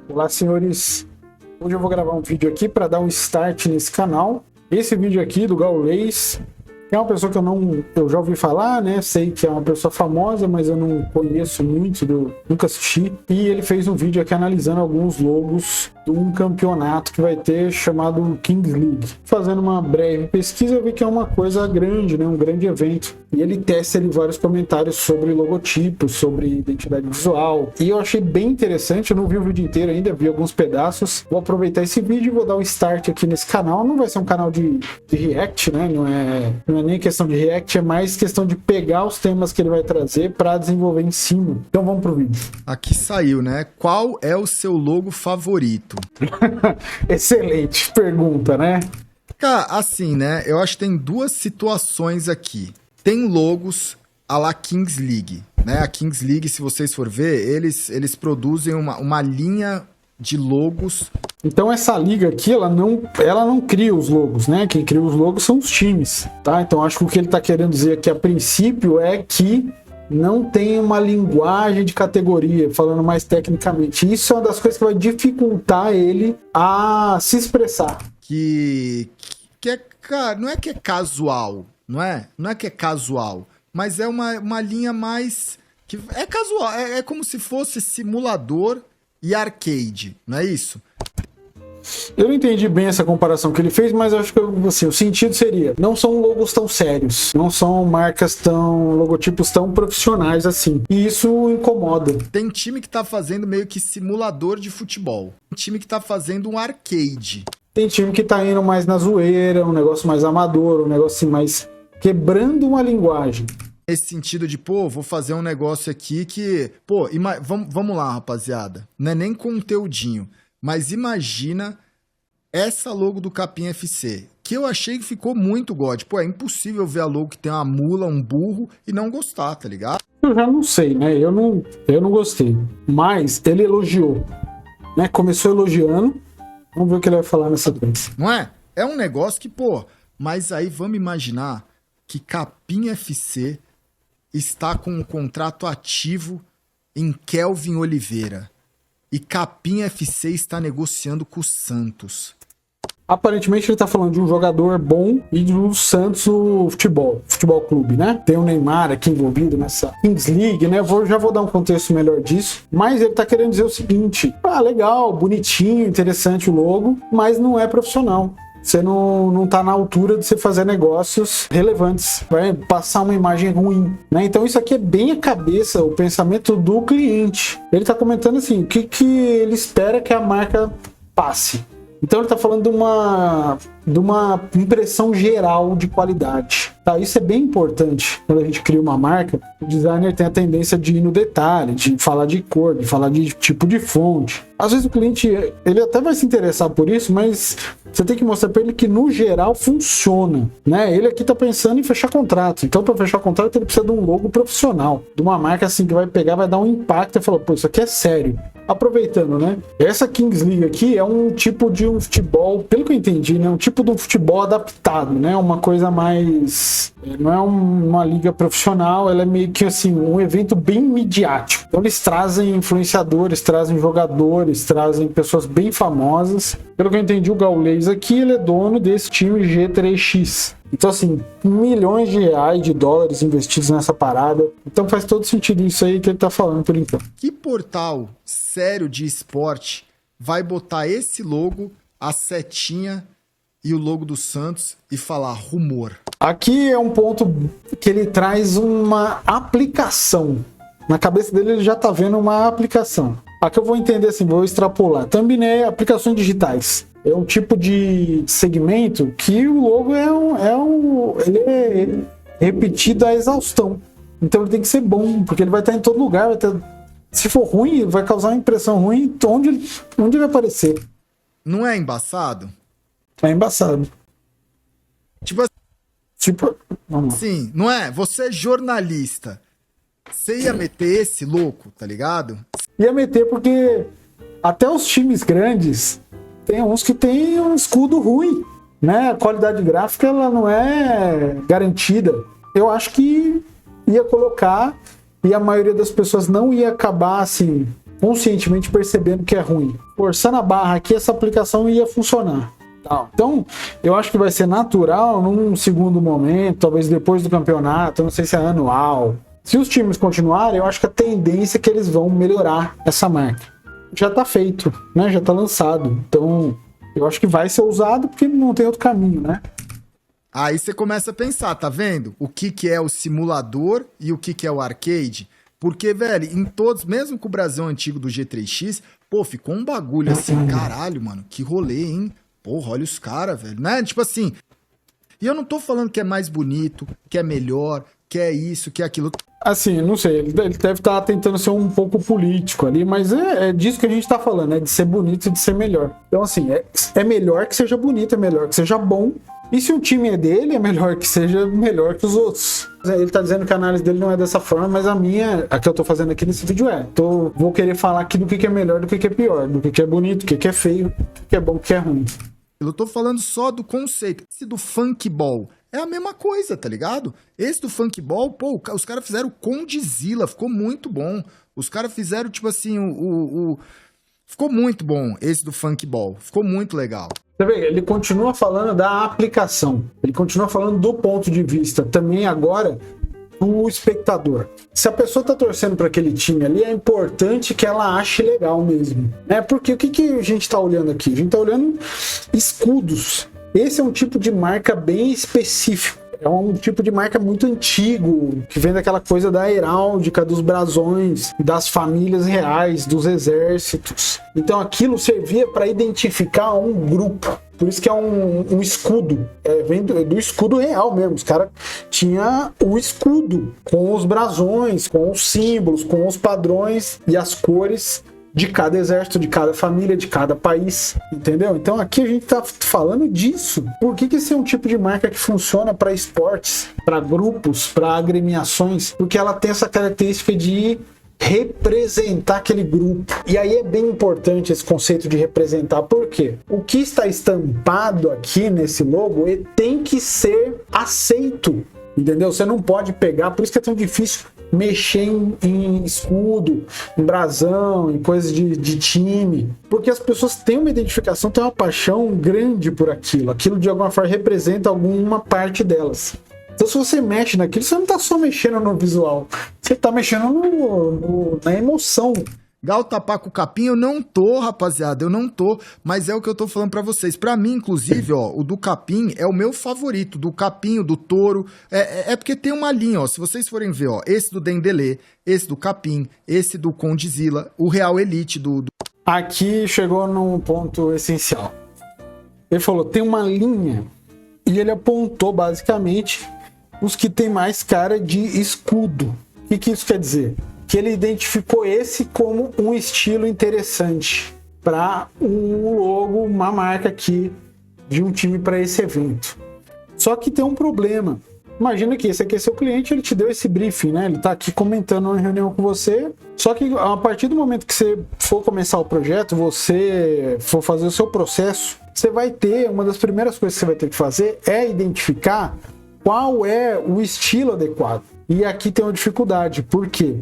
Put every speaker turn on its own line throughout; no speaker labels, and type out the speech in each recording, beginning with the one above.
Olá, senhores. Hoje eu vou gravar um vídeo aqui para dar um start nesse canal. Esse vídeo aqui do Gaules, que é uma pessoa que eu já ouvi falar, né? Sei que é uma pessoa famosa, mas eu não conheço muito, nunca assisti. E ele fez um vídeo aqui analisando alguns logos de um campeonato que vai ter chamado Kings League. Fazendo uma breve pesquisa, eu vi que é uma coisa grande, né? Um grande evento. E ele testa ali vários comentários sobre logotipos, sobre identidade visual. E eu achei bem interessante, eu não vi o vídeo inteiro ainda, vi alguns pedaços. Vou aproveitar esse vídeo e vou dar um start aqui nesse canal. Não vai ser um canal de react, né? Não é nem questão de react, é mais questão de pegar os temas que ele vai trazer para desenvolver em cima. Então vamos pro vídeo.
Aqui saiu, né? Qual é o seu logo favorito?
Excelente pergunta, né?
Cara, assim, né? Eu acho que tem duas situações aqui. Tem logos à la Kings League, né? A Kings League, se vocês for ver, eles produzem uma linha de logos.
Então essa liga aqui, ela não cria os logos, né? Quem cria os logos são os times, tá? Então acho que o que ele tá querendo dizer aqui a princípio é que não tem uma linguagem de categoria, falando mais tecnicamente. Isso é uma das coisas que vai dificultar ele a se expressar.
Que é, cara, não é que é casual, não é? Não é que é casual, mas é uma linha mais... que é casual, é como se fosse simulador e arcade, não é isso?
Eu não entendi bem essa comparação que ele fez, mas eu acho que assim, o sentido seria, não são logos tão sérios, não são logotipos tão profissionais assim. E isso incomoda.
Tem time que tá fazendo meio que simulador de futebol. Tem time que tá fazendo um arcade.
Tem time que tá indo mais na zoeira, um negócio mais amador, um negócio assim, mais quebrando uma linguagem.
Nesse sentido de, pô, vou fazer um negócio aqui que... Pô, vamos lá, rapaziada. Não é nem conteúdinho. Mas imagina essa logo do Capim FC, que eu achei que ficou muito god. Pô, é impossível ver a logo que tem uma mula, um burro e não gostar, tá ligado?
Eu já não sei, né? Eu não gostei. Mas ele elogiou, né? Começou elogiando. Vamos ver o que ele vai falar nessa dança.
Não é? É um negócio que, pô... Mas aí vamos imaginar que Capim FC está com um contrato ativo em Kelvin Oliveira. E Capim FC está negociando com o Santos.
Aparentemente ele tá falando de um jogador bom e do Santos o futebol clube, né? Tem o Neymar aqui envolvido nessa Kings League, né? Já vou dar um contexto melhor disso. Mas ele tá querendo dizer o seguinte: legal, bonitinho, interessante o logo, mas não é profissional. Você não tá na altura de você fazer negócios relevantes. Vai passar uma imagem ruim, né? Então isso aqui é bem a cabeça, o pensamento do cliente. Ele tá comentando assim, o que ele espera que a marca passe. Então ele tá falando de uma impressão geral de qualidade. Tá? Isso é bem importante quando a gente cria uma marca. O designer tem a tendência de ir no detalhe, de falar de cor, de falar de tipo de fonte. Às vezes o cliente, ele até vai se interessar por isso, mas você tem que mostrar para ele que no geral funciona, né? Ele aqui tá pensando em fechar contrato. Então para fechar contrato ele precisa de um logo profissional, de uma marca assim que vai pegar, vai dar um impacto e falar, pô, isso aqui é sério. Aproveitando, né? Essa Kings League aqui é um tipo de um futebol, pelo que eu entendi, né? Um tipo de um futebol adaptado, né? Uma coisa mais... não é uma liga profissional, ela é meio que assim, um evento bem midiático. Então eles trazem influenciadores, trazem jogadores, trazem pessoas bem famosas. Pelo que eu entendi, o Gaules aqui, ele é dono desse time G3X. Então, assim, milhões de reais, de dólares investidos nessa parada. Então faz todo sentido isso aí que ele tá falando por enquanto.
Que portal sério de esporte vai botar esse logo, a setinha e o logo do Santos e falar rumor?
Aqui é um ponto que ele traz uma aplicação. Na cabeça dele ele já tá vendo uma aplicação. Aqui eu vou entender assim, vou extrapolar. Thumbnail, aplicações digitais. É um tipo de segmento que o logo ele é repetido à exaustão. Então ele tem que ser bom, porque ele vai estar em todo lugar. Se for ruim, vai causar uma impressão ruim onde ele vai aparecer.
Não é embaçado?
É embaçado.
Vamos lá. Sim, não é? Você é jornalista. Você ia meter esse louco, tá ligado?
Ia meter porque até os times grandes tem uns que tem um escudo ruim, né? A qualidade gráfica ela não é garantida. Eu acho que ia colocar e a maioria das pessoas não ia acabar assim conscientemente percebendo que é ruim. Forçando a barra aqui, essa aplicação ia funcionar. Então, eu acho que vai ser natural num segundo momento, talvez depois do campeonato, não sei se é anual. Se os times continuarem, eu acho que a tendência é que eles vão melhorar essa marca. Já tá feito, né? Já tá lançado. Então, eu acho que vai ser usado porque não tem outro caminho, né?
Aí você começa a pensar, tá vendo? O que é o simulador e o que é o arcade? Porque, velho, em todos, mesmo com o Brasil antigo do G3X, pô, ficou um bagulho assim, caralho, mano, que rolê, hein? Porra, olha os caras, velho, né? Tipo assim, e eu não tô falando que é mais bonito, que é melhor, que é isso, que é aquilo.
Assim, não sei, ele deve estar tentando ser um pouco político ali, mas é disso que a gente tá falando, é de ser bonito e de ser melhor. Então, assim, é melhor que seja bonito, é melhor que seja bom. E se o time é dele, é melhor que seja melhor que os outros. Ele tá dizendo que a análise dele não é dessa forma, mas a que eu tô fazendo aqui nesse vídeo é. Então, vou querer falar aqui do que é melhor, do que é pior, do que é bonito, do que é feio, do que é bom, do que é ruim.
Eu tô falando só do conceito. Esse do funkball é a mesma coisa, tá ligado? Esse do funkball, pô, os caras fizeram o Condzilla, ficou muito bom. Os caras fizeram, tipo assim, ficou muito bom esse do funkball, ficou muito legal.
Você vê, ele continua falando da aplicação, ele continua falando do ponto de vista também agora do espectador. Se a pessoa tá torcendo para aquele time ali, é importante que ela ache legal mesmo, né? Porque o que a gente tá olhando aqui? A gente tá olhando escudos. Esse é um tipo de marca bem específico. É um tipo de marca muito antigo, que vem daquela coisa da heráldica, dos brasões, das famílias reais, dos exércitos. Então aquilo servia para identificar um grupo. Por isso que é um escudo. Vem do escudo real mesmo. Os caras tinham o escudo com os brasões, com os símbolos, com os padrões e as cores de cada exército, de cada família, de cada país, entendeu? Então aqui a gente tá falando disso. Por que esse é um tipo de marca que funciona para esportes, para grupos, para agremiações? Porque ela tem essa característica de representar aquele grupo. E aí é bem importante esse conceito de representar. Por quê? O que está estampado aqui nesse logo ele tem que ser aceito, entendeu? Você não pode pegar, por isso que é tão difícil mexer em escudo, em brasão, em coisas de time, porque as pessoas têm uma identificação, têm uma paixão grande por aquilo. Aquilo de alguma forma representa alguma parte delas. Então se você mexe naquilo, você não tá só mexendo no visual, você tá mexendo na emoção.
Gal tapar com o capim, eu não tô, rapaziada, eu não tô, mas é o que eu tô falando pra vocês. Pra mim, inclusive, ó, o do capim é o meu favorito, do capim, o do touro, é porque tem uma linha, ó, se vocês forem ver, ó, esse do Dendele, esse do capim, esse do Condzilla, o Real Elite do...
Aqui chegou num ponto essencial. Ele falou, tem uma linha, e ele apontou basicamente os que tem mais cara de escudo. O que isso quer dizer? Que ele identificou esse como um estilo interessante para um logo, uma marca aqui de um time para esse evento. Só que tem um problema. Imagina que esse aqui é seu cliente, ele te deu esse briefing, né? Ele está aqui comentando uma reunião com você. Só que a partir do momento que você for começar o projeto, você for fazer o seu processo, você vai ter, uma das primeiras coisas que você vai ter que fazer é identificar qual é o estilo adequado. E aqui tem uma dificuldade. Por quê?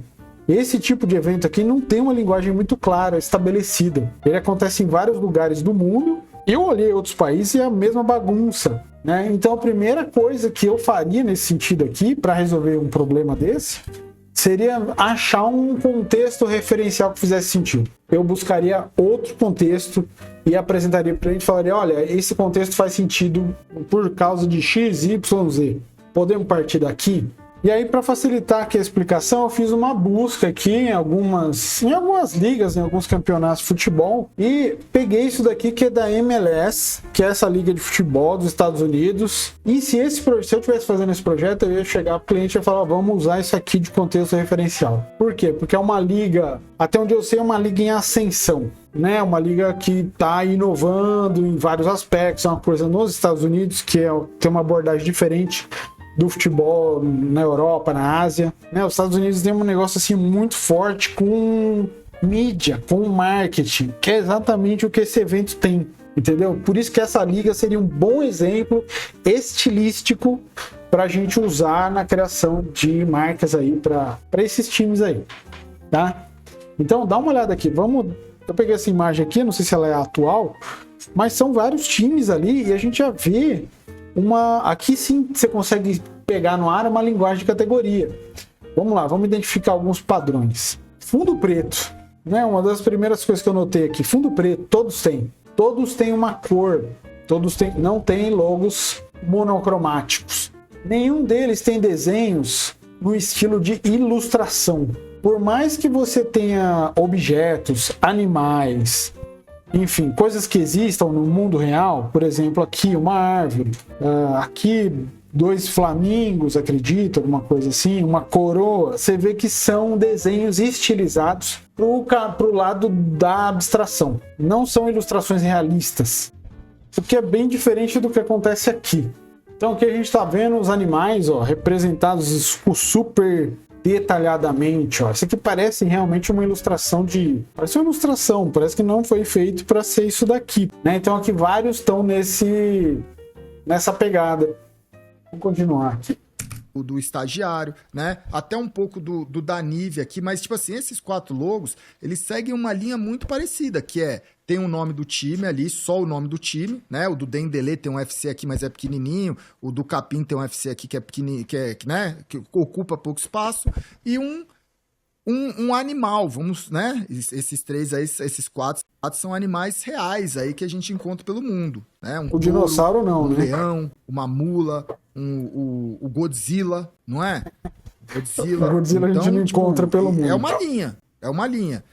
Esse tipo de evento aqui não tem uma linguagem muito clara, estabelecida. Ele acontece em vários lugares do mundo. Eu olhei outros países e é a mesma bagunça, né? Então a primeira coisa que eu faria nesse sentido aqui, para resolver um problema desse, seria achar um contexto referencial que fizesse sentido. Eu buscaria outro contexto e apresentaria para ele e falaria, olha, esse contexto faz sentido por causa de X, Y, Z. Podemos partir daqui? E aí, para facilitar aqui a explicação, eu fiz uma busca aqui em algumas ligas, em alguns campeonatos de futebol, e peguei isso daqui que é da MLS, que é essa liga de futebol dos Estados Unidos. E se eu estivesse fazendo esse projeto, eu ia chegar para o cliente e ia falar, vamos usar isso aqui de contexto referencial. Por quê? Porque é uma liga, até onde eu sei, é uma liga em ascensão, né? Uma liga que está inovando em vários aspectos, é uma coisa nos Estados Unidos que tem uma abordagem diferente do futebol na Europa, na Ásia, né? Os Estados Unidos tem um negócio assim muito forte com mídia, com marketing, que é exatamente o que esse evento tem, entendeu? Por isso que essa liga seria um bom exemplo estilístico para a gente usar na criação de marcas aí para esses times aí, tá? Então dá uma olhada aqui, eu peguei essa imagem aqui, não sei se ela é atual, mas são vários times ali e a gente já vê aqui sim você consegue pegar no ar uma linguagem de categoria. Vamos lá, vamos identificar alguns padrões. Fundo preto, né? Uma das primeiras coisas que eu notei aqui, fundo preto, todos têm uma cor, não tem logos monocromáticos. Nenhum deles tem desenhos no estilo de ilustração. Por mais que você tenha objetos, animais, enfim, coisas que existam no mundo real, por exemplo, aqui uma árvore, aqui 2 flamingos, acredito, alguma coisa assim, uma coroa, você vê que são desenhos estilizados pro lado da abstração. Não são ilustrações realistas, o que é bem diferente do que acontece aqui. Então aqui a gente está vendo os animais representados super detalhadamente. Isso aqui parece realmente uma ilustração parece uma ilustração, parece que não foi feito para ser isso daqui, né? Então aqui vários estão nessa pegada. Vamos continuar aqui.
Do estagiário, né? Até um pouco do da Nivea aqui, mas tipo assim, esses 4 logos, eles seguem uma linha muito parecida, que tem o nome do time ali, só o nome do time, né? O do Dendele tem um FC aqui, mas é pequenininho, o do Capim tem um FC aqui que é pequenininho, né? Que ocupa pouco espaço, e um animal, vamos, né? Esses 3 aí, esses 4 são animais reais aí que a gente encontra pelo mundo, né?
O dinossauro não, né?
Um leão, uma mula, o Godzilla, não é?
O Godzilla então, a gente não encontra pelo mundo.
É uma linha.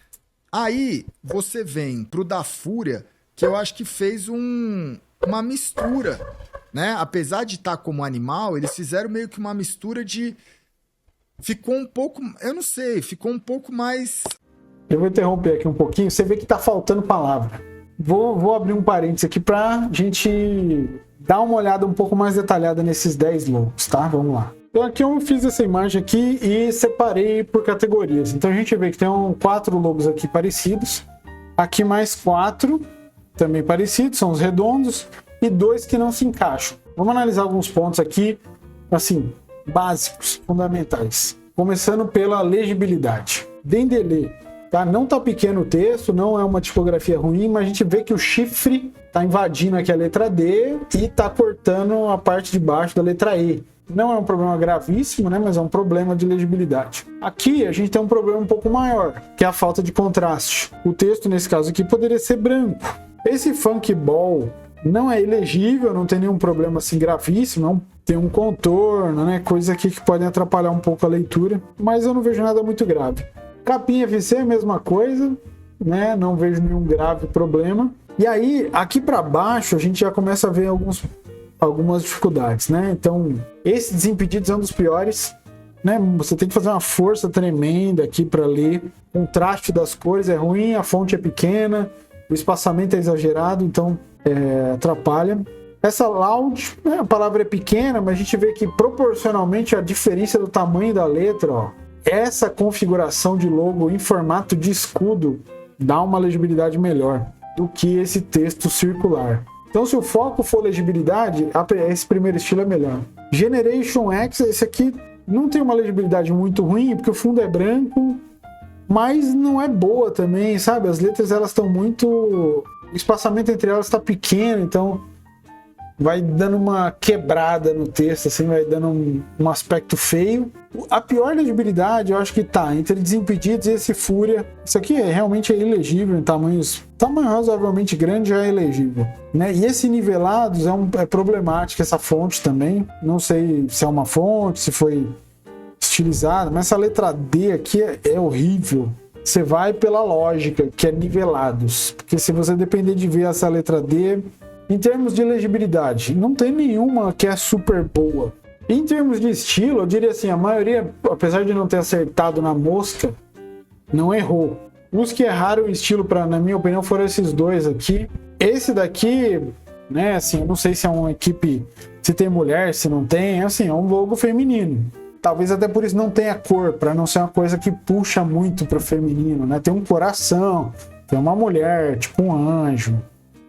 Aí você vem pro da Fúria, que eu acho que fez uma mistura, né? Apesar de estar como animal, eles fizeram meio que uma mistura de... Ficou um pouco... Eu não sei, ficou um pouco mais...
Eu vou interromper aqui um pouquinho. Você vê que tá faltando palavra. Vou abrir um parênteses aqui pra gente dar uma olhada um pouco mais detalhada nesses 10 logos, tá? Vamos lá. Então aqui eu fiz essa imagem aqui e separei por categorias. Então a gente vê que tem 4 logos aqui parecidos. Aqui mais 4 também parecidos, são os redondos. E 2 que não se encaixam. Vamos analisar alguns pontos aqui, assim... básicos, fundamentais. Começando pela legibilidade. Dendele, tá? Não tá pequeno o texto, não é uma tipografia ruim, mas a gente vê que o chifre tá invadindo aqui a letra D e tá cortando a parte de baixo da letra E. Não é um problema gravíssimo, né? Mas é um problema de legibilidade. Aqui a gente tem um problema um pouco maior, que é a falta de contraste. O texto, nesse caso aqui, poderia ser branco. Esse Funk Ball não é ilegível, não tem nenhum problema assim gravíssimo, não tem um contorno, né? Coisa aqui que podem atrapalhar um pouco a leitura, mas eu não vejo nada muito grave. Capim FC é a mesma coisa, né? Não vejo nenhum grave problema. E aí, aqui para baixo, a gente já começa a ver algumas dificuldades, né? Então, esse Desimpedidos é um dos piores, né? Você tem que fazer uma força tremenda aqui para ler. O contraste das cores é ruim, a fonte é pequena, o espaçamento é exagerado, então atrapalha. Essa loud, né, a palavra é pequena, mas a gente vê que proporcionalmente a diferença do tamanho da letra, essa configuração de logo em formato de escudo dá uma legibilidade melhor do que esse texto circular. Então, se o foco for legibilidade, esse primeiro estilo é melhor. Generation X, esse aqui não tem uma legibilidade muito ruim, porque o fundo é branco, mas não é boa também, sabe? As letras, elas estão muito... O espaçamento entre elas está pequeno, então vai dando uma quebrada no texto, assim, vai dando um aspecto feio. A pior legibilidade, eu acho que tá entre Desimpedidos e esse Fúria. Isso aqui realmente é ilegível em tamanho razoavelmente grande, já é ilegível, né? E esse Nivelados é problemático, essa fonte também. Não sei se é uma fonte, se foi estilizada, mas essa letra D aqui é horrível. Você vai pela lógica, que é Nivelados. Porque se você depender de ver essa letra D... Em termos de legibilidade, não tem nenhuma que é super boa. Em termos de estilo, eu diria assim, a maioria, apesar de não ter acertado na mosca, não errou. Os que erraram o estilo, na minha opinião, foram esses 2 aqui. Esse daqui, né, assim, eu não sei se é uma equipe, se tem mulher, se não tem, assim, é um logo feminino. Talvez até por isso não tenha cor, para não ser uma coisa que puxa muito pro feminino, né? Tem um coração, tem uma mulher, tipo um anjo.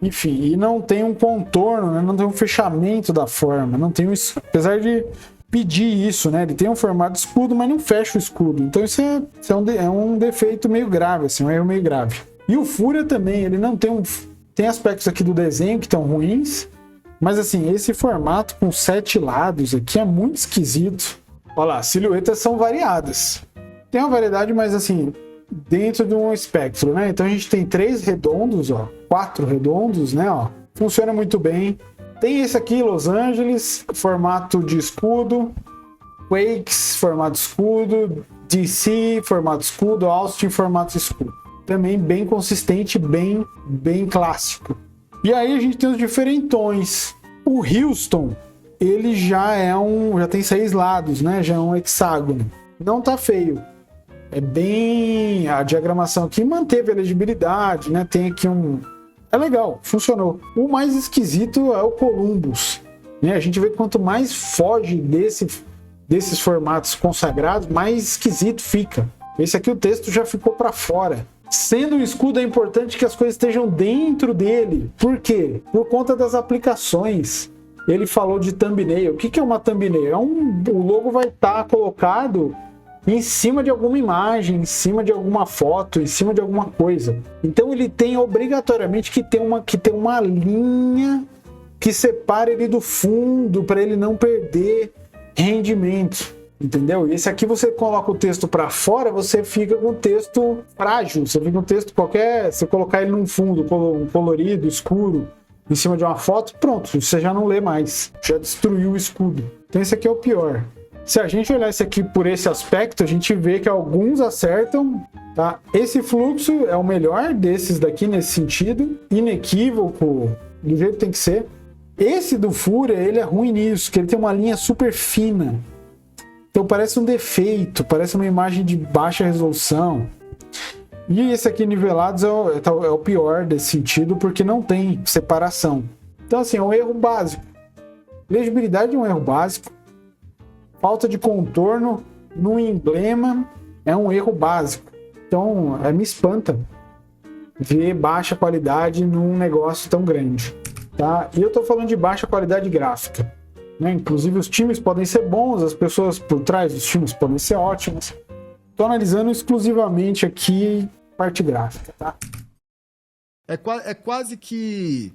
Enfim, e não tem um contorno, né? Não tem um fechamento da forma, não tem apesar de pedir isso, né? Ele tem um formato de escudo, mas não fecha o escudo. Então isso é um defeito meio grave, assim, um erro meio grave. E o Fúria também, ele não tem tem aspectos aqui do desenho que estão ruins, mas assim, esse formato com 7 lados aqui é muito esquisito. Olha lá, silhuetas são variadas. Tem uma variedade, mas assim, dentro de um espectro, né? Então a gente tem 3 redondos, ó, 4 redondos, né, ó. Funciona muito bem. Tem esse aqui, Los Angeles, formato de escudo. Quakes, formato escudo. DC, formato escudo. Austin, formato escudo. Também bem consistente, bem clássico. E aí a gente tem os diferentões. O Houston, ele já tem 6 lados, né? Já é um hexágono. Não tá feio. É bem... A diagramação aqui manteve a legibilidade, né? Tem aqui É legal, funcionou. O mais esquisito é o Columbus, né? A gente vê que quanto mais foge desses formatos consagrados, mais esquisito fica. Esse aqui o texto já ficou para fora. Sendo um escudo, é importante que as coisas estejam dentro dele. Por quê? Por conta das aplicações. Ele falou de thumbnail. O que é uma thumbnail? O logo vai estar colocado em cima de alguma imagem, em cima de alguma foto, em cima de alguma coisa. Então ele tem obrigatoriamente que ter uma linha que separe ele do fundo para ele não perder rendimento, entendeu? E esse aqui você coloca o texto para fora, você fica com o texto frágil, você fica com o texto qualquer, você colocar ele num fundo colorido, escuro, em cima de uma foto, pronto, você já não lê mais, já destruiu o escudo. Então esse aqui é o pior. Se a gente olhar esse aqui por esse aspecto, a gente vê que alguns acertam, tá? Esse fluxo é o melhor desses daqui nesse sentido, inequívoco, do jeito que tem que ser. Esse do Fúria, ele é ruim nisso, que ele tem uma linha super fina. Então parece um defeito, parece uma imagem de baixa resolução. E esse aqui nivelados é o pior desse sentido, porque não tem separação. Então assim, é um erro básico. Legibilidade é um erro básico. Falta de contorno no emblema é um erro básico. Então, me espanta ver baixa qualidade num negócio tão grande. Tá? E eu estou falando de baixa qualidade gráfica. Né? Inclusive, os times podem ser bons, as pessoas por trás dos times podem ser ótimas. Estou analisando exclusivamente aqui parte gráfica. Tá?
É quase que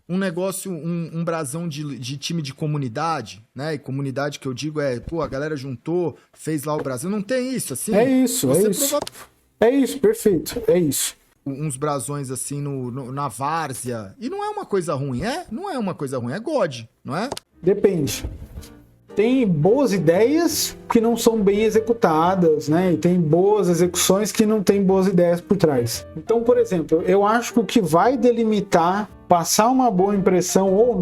um negócio, um brasão de time de comunidade, né? E comunidade que eu digo a galera juntou, fez lá o Brasil. Não tem isso, assim?
É isso. É isso, perfeito. É isso.
Uns brasões, assim, na várzea. E não é uma coisa ruim, é? Não é uma coisa ruim, é God, não é?
Depende. Tem boas ideias que não são bem executadas, né? E tem boas execuções que não tem boas ideias por trás. Então, por exemplo, eu acho que o que vai delimitar passar uma boa impressão ou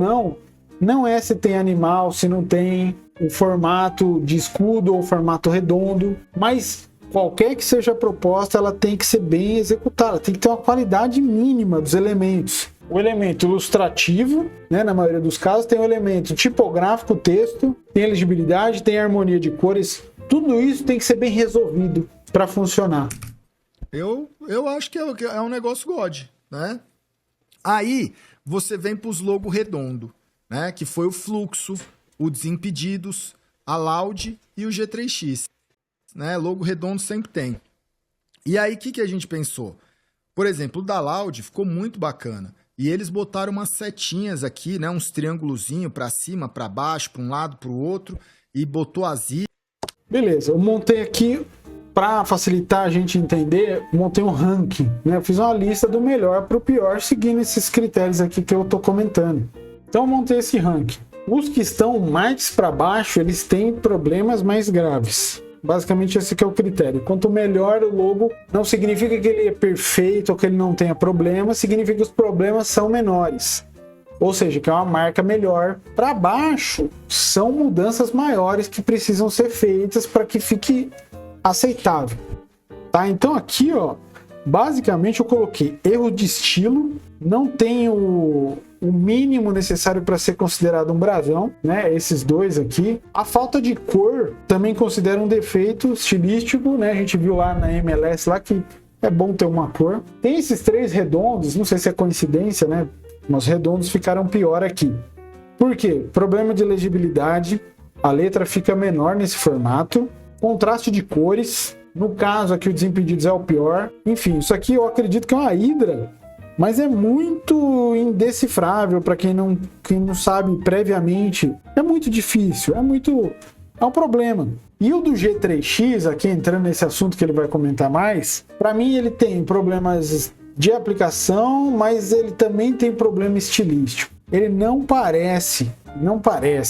não é se tem animal, se não tem o formato de escudo ou formato redondo, mas qualquer que seja a proposta, ela tem que ser bem executada, tem que ter uma qualidade mínima dos elementos. O elemento ilustrativo, né, na maioria dos casos, tem o elemento tipográfico, texto, tem legibilidade, tem harmonia de cores. Tudo isso tem que ser bem resolvido para funcionar.
Eu acho que é um negócio God, né? Aí você vem para os logos redondos, né? Que foi o Fluxo, o Desimpedidos, a Loud e o G3X. Né? Logo redondo sempre tem. E aí o que a gente pensou? Por exemplo, o da Loud ficou muito bacana. E eles botaram umas setinhas aqui, né? Uns triângulozinhos para cima, para baixo, para um lado, para o outro. E botou as ilhas.
Beleza, eu montei aqui, para facilitar a gente entender, montei um ranking. Né? Eu fiz uma lista do melhor para o pior, seguindo esses critérios aqui que eu estou comentando. Então eu montei esse ranking. Os que estão mais para baixo, eles têm problemas mais graves. Basicamente esse aqui é o critério. Quanto melhor o logo, não significa que ele é perfeito ou que ele não tenha problema, significa que os problemas são menores. Ou seja, que é uma marca melhor. Para baixo, são mudanças maiores que precisam ser feitas para que fique aceitável. Tá? Então aqui, ó, basicamente eu coloquei erro de estilo, não tem o mínimo necessário para ser considerado um brasão, né? Esses dois aqui. A falta de cor também considera um defeito estilístico, né? A gente viu lá na MLS lá que é bom ter uma cor. Tem esses 3 redondos, não sei se é coincidência, né? Mas os redondos ficaram pior aqui. Por quê? Problema de legibilidade. A letra fica menor nesse formato. Contraste de cores. No caso aqui o Desimpedidos é o pior. Enfim, isso aqui eu acredito que é uma Hydra, mas é muito indecifrável para quem não sabe previamente. É muito difícil, é um problema. E o do G3X, aqui entrando nesse assunto que ele vai comentar mais, para mim ele tem problemas de aplicação, mas ele também tem problema estilístico. Ele não parece,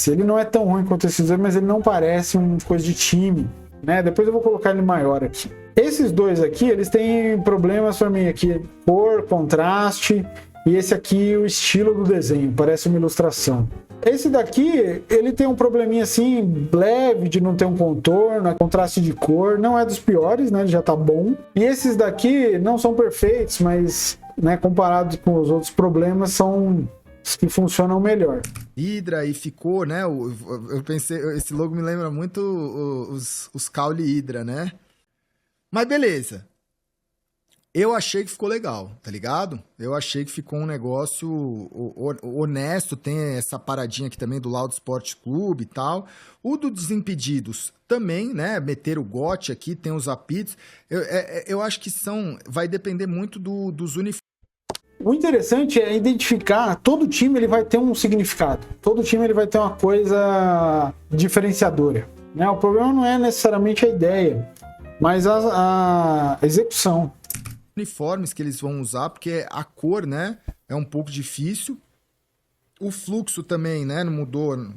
ele não é tão ruim quanto esses dois, mas ele não parece uma coisa de time, né? Depois eu vou colocar ele maior aqui. Esses dois aqui, eles têm problemas para mim aqui, cor, contraste, e esse aqui, o estilo do desenho, parece uma ilustração. Esse daqui, ele tem um probleminha assim, leve, de não ter um contorno, contraste de cor, não é dos piores, né, ele já tá bom. E esses daqui não são perfeitos, mas, né, comparados com os outros problemas, são os que funcionam melhor.
Hydra, e ficou, né, eu pensei, esse logo me lembra muito os caule Hydra, né? Mas beleza. Eu achei que ficou legal, tá ligado? Eu achei que ficou um negócio honesto, tem essa paradinha aqui também do Loud Sport Clube e tal. O do Desimpedidos também, né? Meter o GOT aqui, tem os apitos. Eu acho que vai depender muito dos uniformes.
O interessante é identificar, todo time ele vai ter um significado. Todo time ele vai ter uma coisa diferenciadora, né? O problema não é necessariamente a ideia, mas a execução.
Uniformes que eles vão usar, porque a cor, né, é um pouco difícil. O fluxo também, né, não mudou.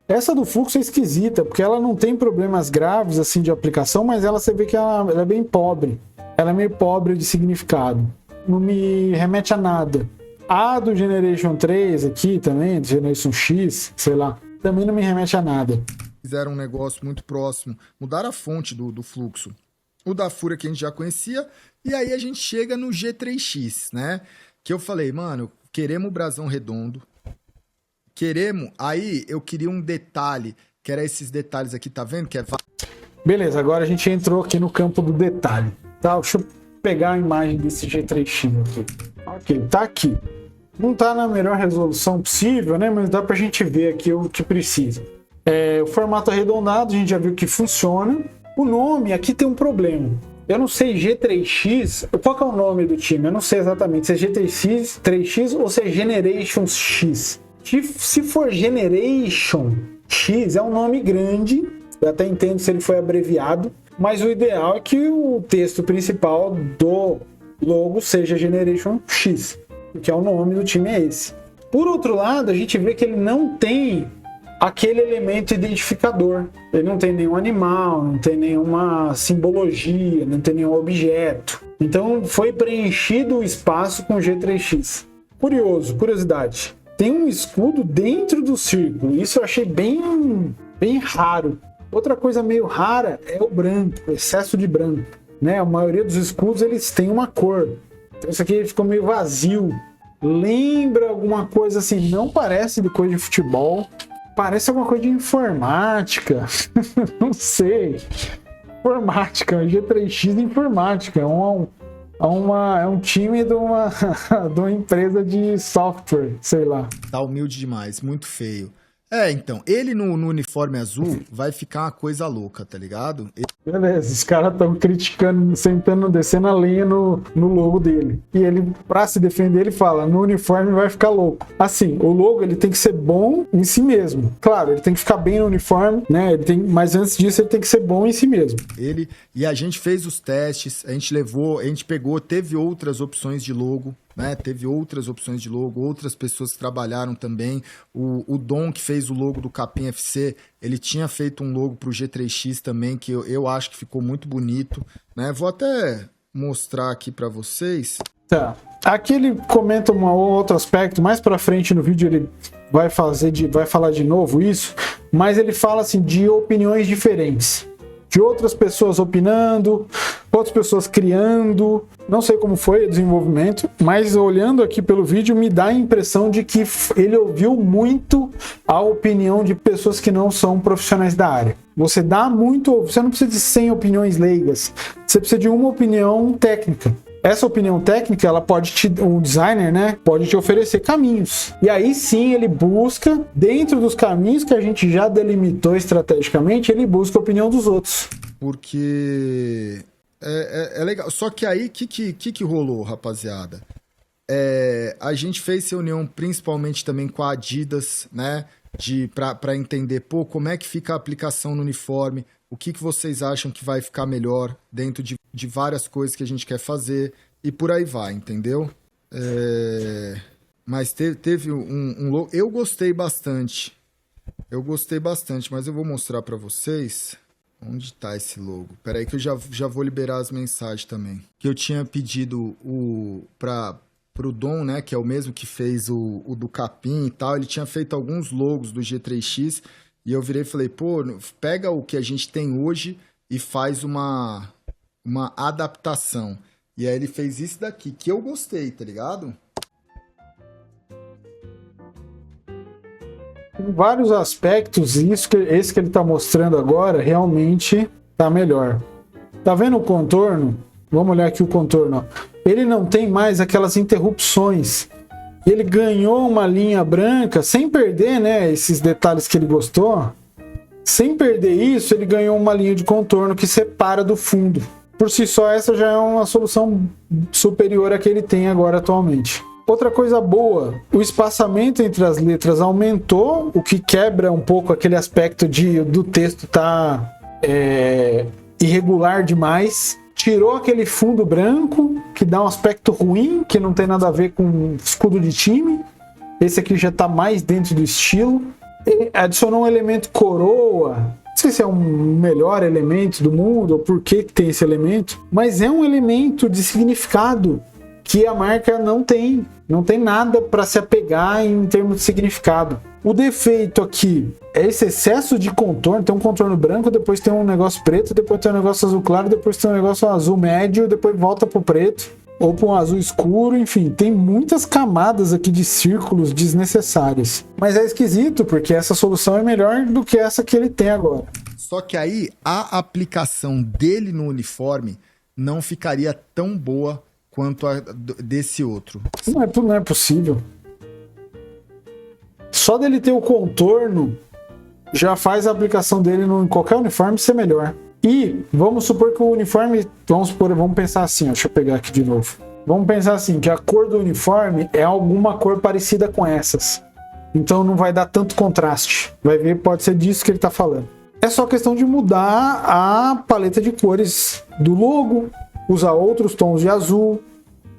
Essa do fluxo é esquisita, porque ela não tem problemas graves assim de aplicação, mas você vê que ela é bem pobre. Ela é meio pobre de significado. Não me remete a nada. A do Generation 3 aqui também, do Generation X, sei lá, também não me remete a nada.
Fizeram um negócio muito próximo. Mudaram a fonte do fluxo. O da Fúria que a gente já conhecia, e aí a gente chega no G3X, né? Que eu falei, mano, queremos o brasão redondo, aí eu queria um detalhe, que era esses detalhes aqui, tá vendo? Beleza,
agora a gente entrou aqui no campo do detalhe, tá? Deixa eu pegar a imagem desse G3X aqui. Ok, tá aqui. Não tá na melhor resolução possível, né? Mas dá pra gente ver aqui o que precisa. O formato arredondado, a gente já viu que funciona. O nome aqui tem um problema. Eu não sei G3X, qual que é o nome do time? Eu não sei exatamente se é G3X ou se é Generation X. Se for Generation X, é um nome grande. Eu até entendo se ele foi abreviado. Mas o ideal é que o texto principal do logo seja Generation X. Porque o nome do time é esse. Por outro lado, a gente vê que ele não tem aquele elemento identificador. Ele não tem nenhum animal, não tem nenhuma simbologia, não tem nenhum objeto. Então foi preenchido o espaço com G3X. Curiosidade. Tem um escudo dentro do círculo. Isso eu achei bem raro. Outra coisa meio rara é o branco, o excesso de branco, né? A maioria dos escudos eles têm uma cor. Então isso aqui ficou meio vazio. Lembra alguma coisa assim, não parece de coisa de futebol. Parece alguma coisa de informática. Não sei. Informática, G3X de informática. É um time de uma empresa de software, sei lá.
Tá humilde demais, muito feio. Então, ele no uniforme azul vai ficar uma coisa louca, tá ligado?
Beleza, os caras estão criticando, descendo a lenha no logo dele. E ele, pra se defender, ele fala, no uniforme vai ficar louco. Assim, o logo ele tem que ser bom em si mesmo. Claro, ele tem que ficar bem no uniforme, né? Mas antes disso ele tem que ser bom em si mesmo.
E a gente fez os testes, a gente pegou, teve outras opções de logo. Né? Teve outras opções de logo, outras pessoas que trabalharam também. O Dom, que fez o logo do Capim FC, ele tinha feito um logo para o G3X também, que eu acho que ficou muito bonito. Né? Vou até mostrar aqui para vocês.
Tá. Aqui ele comenta um outro aspecto, mais para frente no vídeo ele vai falar de novo isso, mas ele fala assim de opiniões diferentes. De outras pessoas opinando, outras pessoas criando, não sei como foi o desenvolvimento, mas olhando aqui pelo vídeo me dá a impressão de que ele ouviu muito a opinião de pessoas que não são profissionais da área. Você não precisa de 100 opiniões leigas, você precisa de uma opinião técnica. essa opinião técnica, ela pode um designer, né, pode te oferecer caminhos. E aí sim ele busca, dentro dos caminhos que a gente já delimitou estrategicamente, ele busca a opinião dos outros.
Porque é legal. Só que aí, o que rolou, rapaziada? A gente fez reunião principalmente também com a Adidas, né? Para entender, pô, como é que fica a aplicação no uniforme, o que vocês acham que vai ficar melhor dentro de várias coisas que a gente quer fazer e por aí vai, entendeu? Mas teve um logo. Eu gostei bastante, mas eu vou mostrar para vocês. Onde tá esse logo? Pera aí que eu já vou liberar as mensagens também. Que eu tinha pedido pro Dom, né, que é o mesmo que fez o do capim e tal, ele tinha feito alguns logos do G3X, e eu virei e falei, pô, pega o que a gente tem hoje e faz uma adaptação. E aí ele fez isso daqui, que eu gostei, tá ligado?
Em vários aspectos, esse que ele tá mostrando agora, realmente tá melhor. Tá vendo o contorno? Vamos olhar aqui o contorno, ó. Ele não tem mais aquelas interrupções. Ele ganhou uma linha branca, sem perder, né, esses detalhes que ele gostou. Sem perder isso, ele ganhou uma linha de contorno que separa do fundo. Por si só, essa já é uma solução superior à que ele tem agora atualmente. Outra coisa boa, o espaçamento entre as letras aumentou, o que quebra um pouco aquele aspecto do texto tá irregular demais. Tirou aquele fundo branco, que dá um aspecto ruim, que não tem nada a ver com escudo de time. Esse aqui já está mais dentro do estilo. E adicionou um elemento coroa. Não sei se é o melhor elemento do mundo, ou por que tem esse elemento. Mas é um elemento de significado que a marca não tem. Não tem nada para se apegar em termos de significado. O defeito aqui é esse excesso de contorno. Tem um contorno branco, depois tem um negócio preto, depois tem um negócio azul claro, depois tem um negócio azul médio, depois volta pro preto ou para um azul escuro. Enfim, tem muitas camadas aqui de círculos desnecessárias. Mas é esquisito, porque essa solução é melhor do que essa que ele tem agora.
Só que aí a aplicação dele no uniforme não ficaria tão boa quanto a desse outro.
Não é possível. Só dele ter o contorno já faz a aplicação dele em qualquer uniforme ser melhor. E vamos supor que o uniforme, vamos pensar assim, ó, deixa eu pegar aqui de novo. Vamos pensar assim, que a cor do uniforme é alguma cor parecida com essas. Então não vai dar tanto contraste. Vai ver, pode ser disso que ele está falando. É só questão de mudar a paleta de cores do logo, usar outros tons de azul,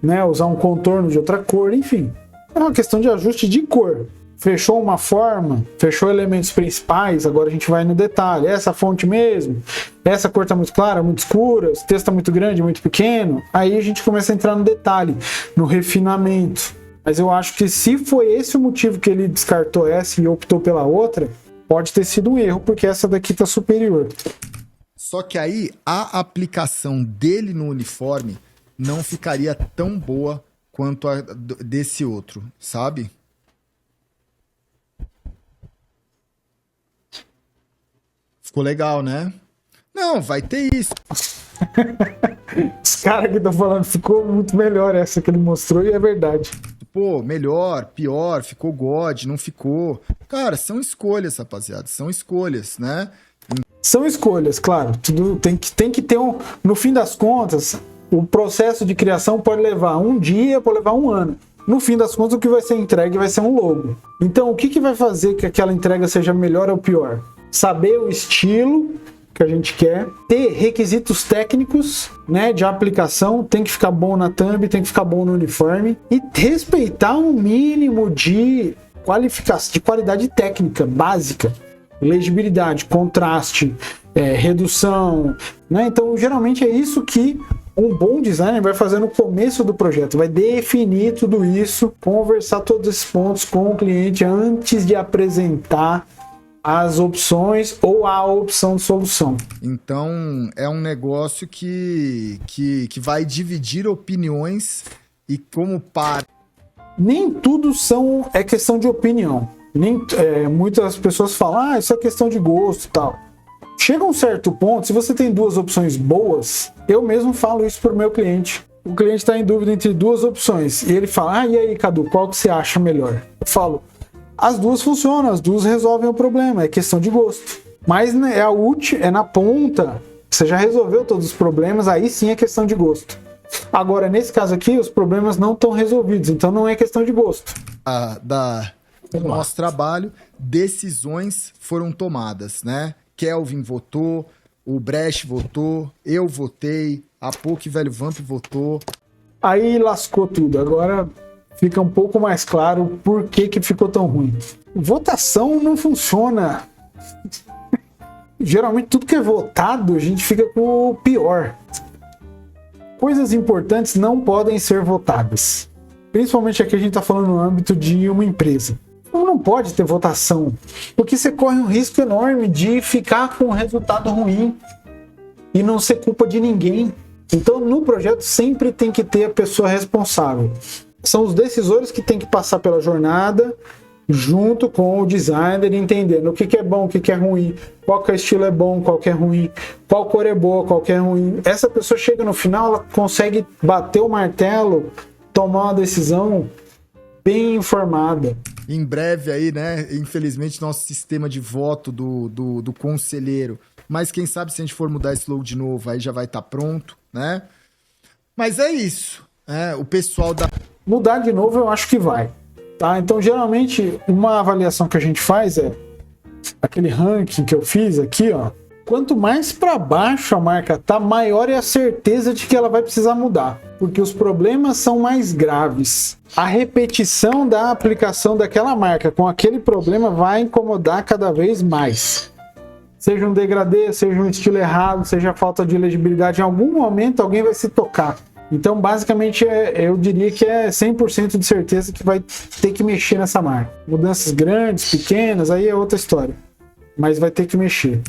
né, usar um contorno de outra cor, enfim. É uma questão de ajuste de cor. Fechou uma forma, fechou elementos principais, agora a gente vai no detalhe. Essa fonte mesmo, essa cor está muito clara, muito escura, esse texto está muito grande, muito pequeno. Aí a gente começa a entrar no detalhe, no refinamento. Mas eu acho que se foi esse o motivo que ele descartou essa e optou pela outra, pode ter sido um erro, porque essa daqui está superior.
Só que aí a aplicação dele no uniforme não ficaria tão boa quanto a desse outro, sabe? Ficou legal, né? Não, vai ter isso.
Os caras que estão falando, ficou muito melhor essa que ele mostrou, e é verdade.
Pô, melhor, pior, ficou God, não ficou. Cara, são escolhas, rapaziada, são escolhas, né?
São escolhas, claro. Tudo tem que ter um... No fim das contas, o processo de criação pode levar um dia, pode levar um ano. No fim das contas, o que vai ser entregue vai ser um logo. Então, o que vai fazer que aquela entrega seja melhor ou pior? Saber o estilo que a gente quer, ter requisitos técnicos, né, de aplicação, tem que ficar bom na thumb, tem que ficar bom no uniforme, e respeitar um mínimo de qualificação, de qualidade técnica básica, legibilidade, contraste, redução, né? Então, geralmente é isso que um bom designer vai fazer no começo do projeto, vai definir tudo isso, conversar todos esses pontos com o cliente antes de apresentar as opções ou a opção de solução.
Então, é um negócio que vai dividir opiniões e como para...
Nem tudo é questão de opinião. Muitas pessoas falam, isso é questão de gosto e tal. Chega um certo ponto, se você tem duas opções boas, eu mesmo falo isso para o meu cliente. o cliente está em dúvida entre duas opções. E ele fala, e aí, Cadu, qual que você acha melhor? Eu falo, as duas funcionam, as duas resolvem o problema, é questão de gosto. Mas né, é na ponta, você já resolveu todos os problemas, aí sim é questão de gosto. Agora, nesse caso aqui, os problemas não estão resolvidos, então não é questão de gosto.
Do nosso trabalho, decisões foram tomadas, né? Kelvin votou, o Brecht votou, eu votei, a POC Velho Vamp votou.
Aí lascou tudo. Agora fica um pouco mais claro por que ficou tão ruim. Votação não funciona. Geralmente tudo que é votado, a gente fica com o pior. Coisas importantes não podem ser votadas. Principalmente aqui a gente está falando no âmbito de uma empresa. Não pode ter votação, porque você corre um risco enorme de ficar com um resultado ruim e não ser culpa de ninguém. Então, no projeto sempre tem que ter a pessoa responsável. São os decisores que têm que passar pela jornada junto com o designer, entendendo o que é bom, o que é ruim, qual que é estilo é bom, qual que é ruim, qual cor é boa, qual que é ruim. Essa pessoa chega no final, ela consegue bater o martelo, tomar uma decisão bem informada.
Em breve aí, né? Infelizmente, nosso sistema de voto do conselheiro. Mas quem sabe se a gente for mudar esse logo de novo, aí já vai estar pronto, né? Mas é isso. O pessoal da...
Mudar de novo eu acho que vai. Tá? Então, geralmente, uma avaliação que a gente faz é aquele ranking que eu fiz aqui, ó. Quanto mais para baixo a marca tá, maior é a certeza de que ela vai precisar mudar, porque os problemas são mais graves. A repetição da aplicação daquela marca com aquele problema vai incomodar cada vez mais. Seja um degradê, seja um estilo errado, seja falta de legibilidade, em algum momento alguém vai se tocar. Então, basicamente, eu diria que é 100% de certeza que vai ter que mexer nessa marca. Mudanças grandes, pequenas, aí é outra história. Mas vai ter que mexer.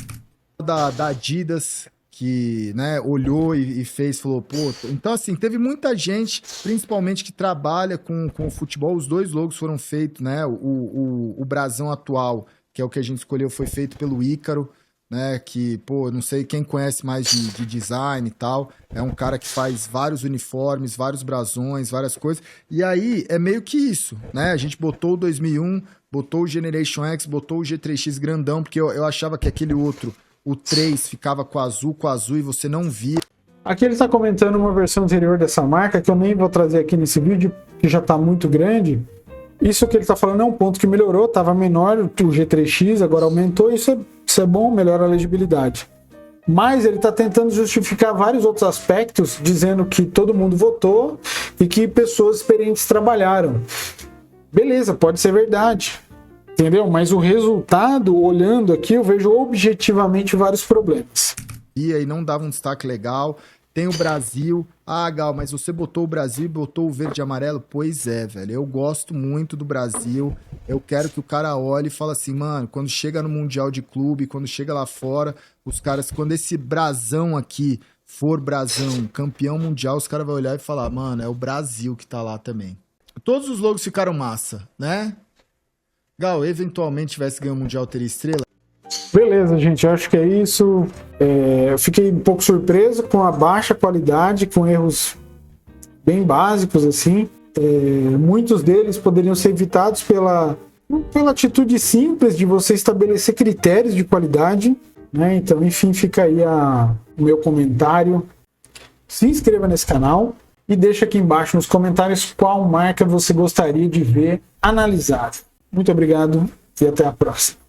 Da Adidas, que né, olhou e fez, falou, pô... Então, assim, teve muita gente, principalmente que trabalha com o futebol, os dois logos foram feitos, né? O brasão atual, que é o que a gente escolheu, foi feito pelo Ícaro, né? Que, pô, não sei quem conhece mais de design e tal, é um cara que faz vários uniformes, vários brasões, várias coisas, e aí é meio que isso, né? A gente botou o 2001, botou o Generation X, botou o G3X grandão, porque eu achava que aquele outro, o 3, ficava com azul e você não via.
Aqui ele está comentando uma versão anterior dessa marca, que eu nem vou trazer aqui nesse vídeo, que já está muito grande. Isso que ele está falando é um ponto que melhorou, estava menor o G3X, agora aumentou, isso é bom, melhora a legibilidade. Mas ele está tentando justificar vários outros aspectos, dizendo que todo mundo votou e que pessoas experientes trabalharam. Beleza, pode ser verdade, entendeu? Mas o resultado, olhando aqui, eu vejo objetivamente vários problemas.
E aí não dava um destaque legal. Tem o Brasil. Ah, Gal, mas você botou o Brasil e botou o verde e amarelo? Pois é, velho. Eu gosto muito do Brasil. Eu quero que o cara olhe e fale assim, mano, quando chega no Mundial de Clube, quando chega lá fora, os caras, quando esse brasão aqui for brasão, campeão mundial, os caras vão olhar e falar, mano, é o Brasil que tá lá também. Todos os logos ficaram massa, né? Gal, eventualmente tivesse ganho o Mundial, teria estrela?
Beleza, gente, eu acho que é isso. Eu fiquei um pouco surpreso com a baixa qualidade, com erros bem básicos, assim. Muitos deles poderiam ser evitados pela atitude simples de você estabelecer critérios de qualidade, né? Então, enfim, fica aí o meu comentário. Se inscreva nesse canal e deixa aqui embaixo nos comentários qual marca você gostaria de ver analisada. Muito obrigado e até a próxima.